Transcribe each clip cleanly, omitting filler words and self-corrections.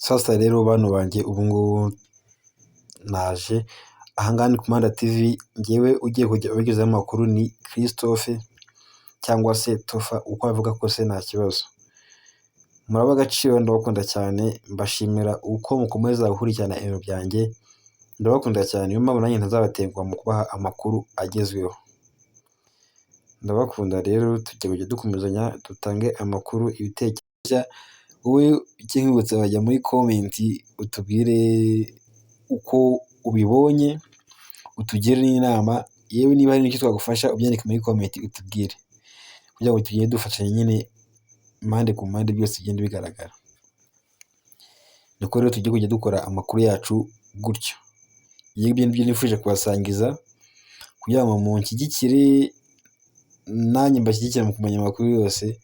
Sasa rero bano banjye ubu ngubu naje aha ni ku Muhanda TV, ngewe ugiye kujya ubagezaho amakuru ni Christophe cyangwa se Tofa, uko avuga kose nta kibazo. Muraba agaciro, ndabakunda cyane, mbashimira uko mukomeza gukurikirana ibintu byanjye, ndabakunda cyane, niyo mpamvu nanjye ntazabatenguha mu kubaha amakuru agezweho. Ndabakunda rero, tujya kujya dukomezanya dutange amakuru, ibitekerezo. Wowe ikinkibutsa wajya muri komenti utubwire uko ubibonye, utugire n'inama, yewe niba hari n'icyo twagufasha ubyandike muri komenti utubwire, kugira ngo tugende dufashanya nyine impande ku mpande byose bigenda bigaragara. Niko rero tujye kujya dukora amakuru yacu gutyo. Iyo ibyo ngibyo nifuje kubasangiza kugira ngo munshyigikire nanjye mbashyigikire mu kumenya amakuru yose,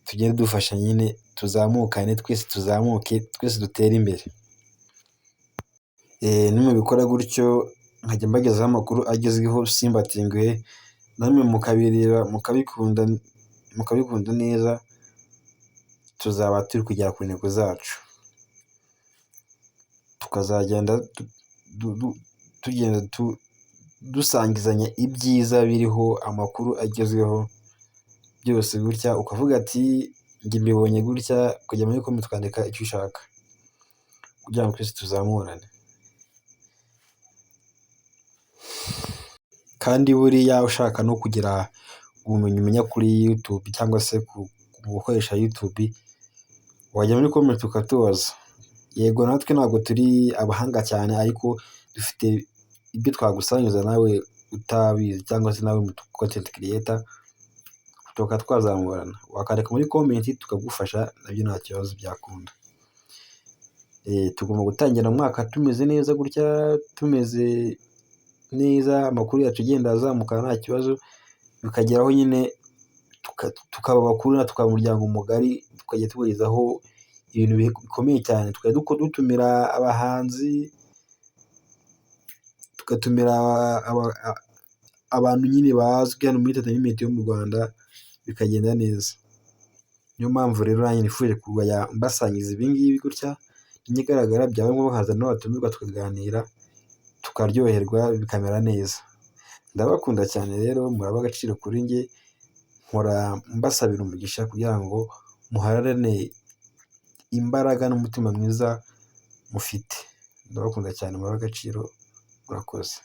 tugende dufasha nyine tuzamukane, twese tuzamuke, twese dutere imbere. Nimubikora gutyo nkajya mbagezaho amakuru agezweho simbatenguhe, namwe mukabireba mukabikunda neza, tuzaba turi kugera ku ntego zacu, tukazagenda tugenda dusangizanya ibyiza biriho, amakuru agezweho byose gutya, ukavuga ati njye mbibonye gutya, kujya muri komenti ukandika icyo ushaka kugira ngo twese tuzamurane. Kandi buriya ushaka no kugira ubumenyi umenya kuri YouTube cyangwa se mu gukoresha YouTube, wajya muri komenti ukatubaza. Yego natwe ntabwo turi abahanga cyane, ariko dufite ibyo twagusangiza nawe utabizi, cyangwa se nawe content creator, tukaba twazamurana. Wakandika muri komenti tukagufasha, nabyo nta kibazo byakunda. Tugomba gutangira umwaka tumeze neza gutya, tumeze neza, amakuru yacu agenda azamuka nta kibazo, bikageraho nyine tukaba bakuru, tukaba umuryango mugari, tukajya tubagezaho ibintu bikomeye cyane, tukajya dutumira abahanzi, tugatumira abantu nyine bazwi hano muri entertainment yo mu Rwanda, bikagenda neza. Niyo mpamvu rero nanjye nifuje kujya mbasangiza ibi ngibi gutya, n'ikigaragara byaba ngombwa nkaza n'abatumirwa tukaganira, tukaryoherwa, bikamera neza. Ndabakunda cyane rero, muraba agaciro kuri njye, nkora mbasabira umugisha kugira ngo muharane imbaraga n'umutima mwiza mufite. Ndabakunda cyane, muraba agaciro, murakoze.